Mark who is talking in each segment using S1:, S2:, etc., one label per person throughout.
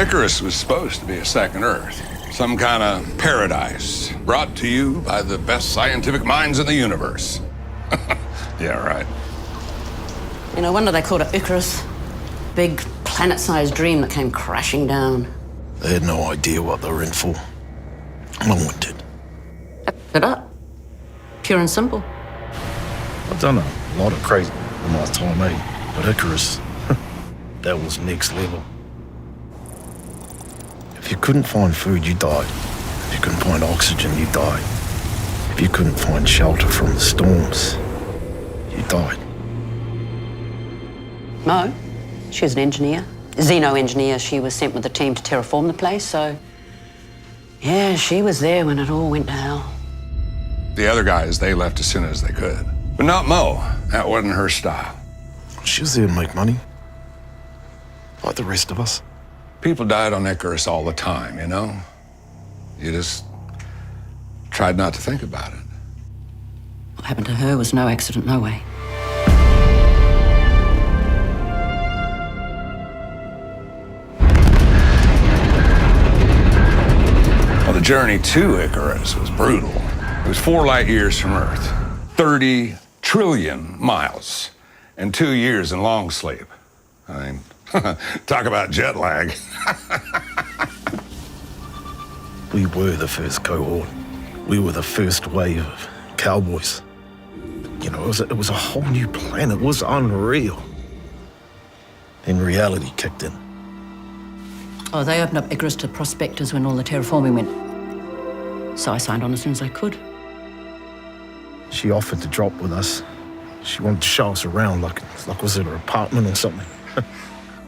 S1: Icarus was supposed to be a second Earth. Some kind of paradise brought to you by the best scientific minds in the universe. Yeah, right.
S2: You know, wonder they called it Icarus. Big planet-sized dream that came crashing down.
S3: They had no idea what they were in for. No one did.
S2: Wrapped it up. Pure and simple.
S3: I've done a lot of crazy in my time, eh? But Icarus, that was next level. If you couldn't find food, you died. If you couldn't find oxygen, you died. If you couldn't find shelter from the storms, you died.
S2: Mo, she was an engineer. Xeno-engineer. She was sent with the team to terraform the place, so... Yeah, she was there when it all went to hell.
S1: The other guys, they left as soon as they could. But not Mo. That wasn't her style.
S3: She was there to make money. Like the rest of us.
S1: People died on Icarus all the time, you know? You just tried not to think about it.
S2: What happened to her was no accident, no way.
S1: Well, the journey to Icarus was brutal. It was 4 light years from Earth, 30 trillion miles, and 2 years in long sleep. I mean, talk about jet lag.
S3: We were the first cohort. We were the first wave of cowboys. You know, it was a whole new planet. It was unreal. Then reality kicked in.
S2: Oh, they opened up Icarus to prospectors when all the terraforming went. So I signed on as soon as I could.
S3: She offered to drop with us. She wanted to show us around like was it her apartment or something.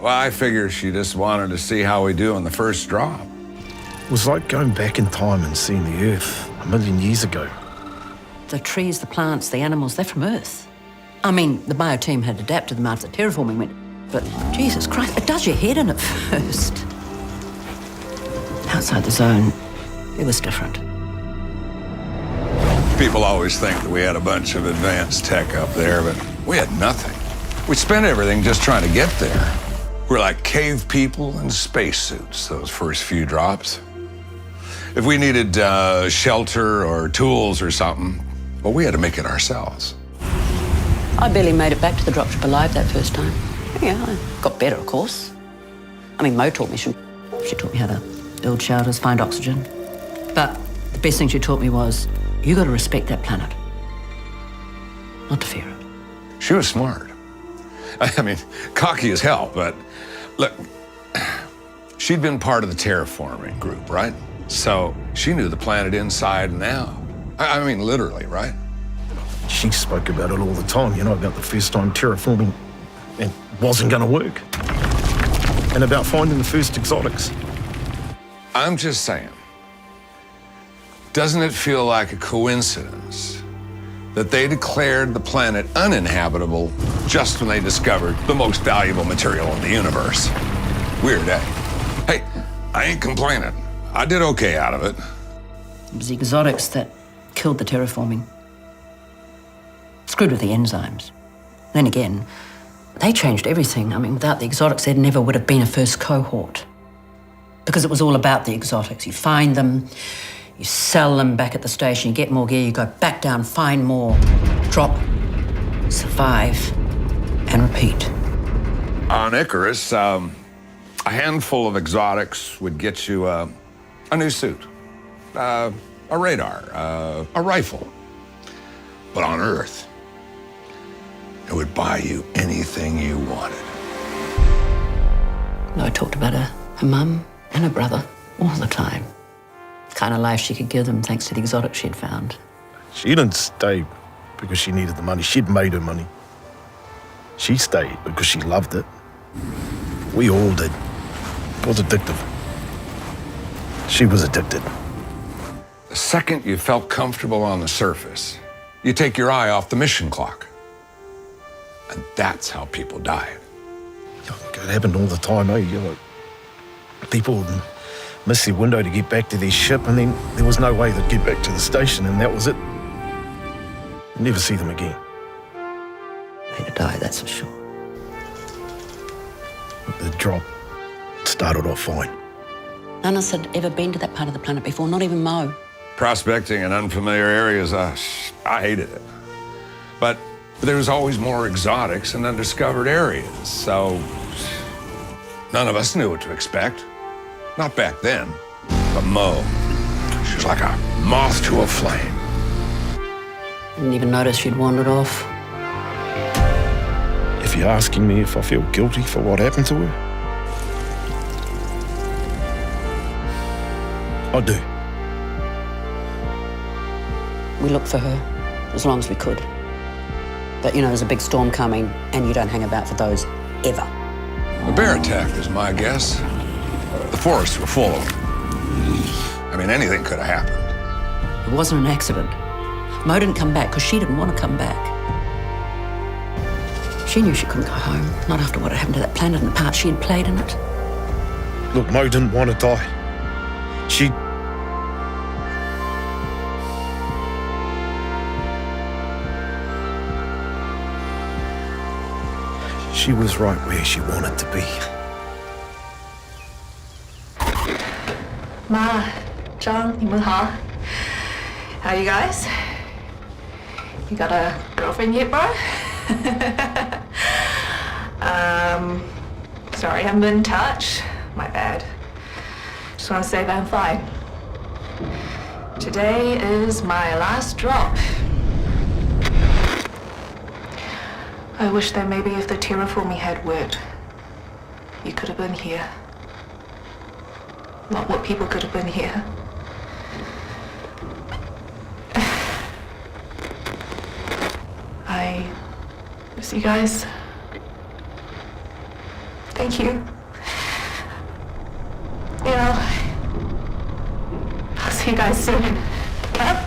S1: Well, I figure she just wanted to see how we do on the first drop.
S3: It was like going back in time and seeing the Earth 1,000,000 years ago.
S2: The trees, the plants, the animals, they're from Earth. I mean, the bio team had adapted them after the terraforming went, but Jesus Christ, it does your head in at first. Outside the zone, it was different.
S1: People always think that we had a bunch of advanced tech up there, but we had nothing. We spent everything just trying to get there. We're like cave people in spacesuits, those first few drops. If we needed shelter or tools or something, well, we had to make it ourselves.
S2: I barely made it back to the drop ship alive that first time. Yeah, I got better, of course. I mean, Mo taught me. She taught me how to build shelters, find oxygen. But the best thing she taught me was, you got to respect that planet, not to fear it.
S1: She was smart. I mean, cocky as hell, but look, she'd been part of the terraforming group, right? So she knew the planet inside and out. I mean, literally, right?
S3: She spoke about it all the time, you know, about the first time terraforming and wasn't going to work. And about finding the first exotics.
S1: I'm just saying, doesn't it feel like a coincidence that they declared the planet uninhabitable just when they discovered the most valuable material in the universe? Weird, eh? Hey, I ain't complaining. I did okay out of it.
S2: It was the exotics that killed the terraforming. Screwed with the enzymes. Then again, they changed everything. I mean, without the exotics, there never would have been a first cohort. Because it was all about the exotics. You find them, you sell them back at the station, you get more gear, you go back down, find more, drop, survive, and repeat.
S1: On Icarus, a handful of exotics would get you a new suit, a radar, a rifle. But on Earth, it would buy you anything you wanted.
S2: I talked about her mum and her brother all the time. The kind of life she could give them thanks to the exotics she'd found.
S3: She didn't stay because she needed the money. She'd made her money. She stayed because she loved it. We all did. It was addictive. She was addicted.
S1: The second you felt comfortable on the surface, you take your eye off the mission clock. And that's how people died.
S3: It happened all the time, eh? You know, people would miss their window to get back to their ship, and then there was no way they'd get back to the station, and that was it. Never see them again.
S2: They'd have died, that's for sure.
S3: The drop started off fine.
S2: None of us had ever been to that part of the planet before, not even Mo.
S1: Prospecting in unfamiliar areas, I hated it. But there was always more exotics and undiscovered areas, so none of us knew what to expect. Not back then, but Mo, she was like a moth to a flame.
S2: Didn't even notice she'd wandered off.
S3: If you're asking me if I feel guilty for what happened to her, I do.
S2: We looked for her as long as we could. But, there's a big storm coming, and you don't hang about for those ever.
S1: A bear attack is my guess. The forests were full of them. I mean, anything could have happened.
S2: It wasn't an accident. Mo didn't come back because she didn't want to come back. She knew she couldn't go home, not after what had happened to that planet and the part she had played in it.
S3: Look, Mo didn't want to die. She was right where she wanted to be.
S4: Ma, John, 你们好. How you guys? You got a girlfriend yet, bro? Sorry, I haven't been in touch. My bad. Just want to say that I'm fine. Today is my last drop. I wish that maybe if the terraforming had worked, you could have been here. Not what people could have been here. I miss you guys. Thank you. I'll see you guys soon. Yeah?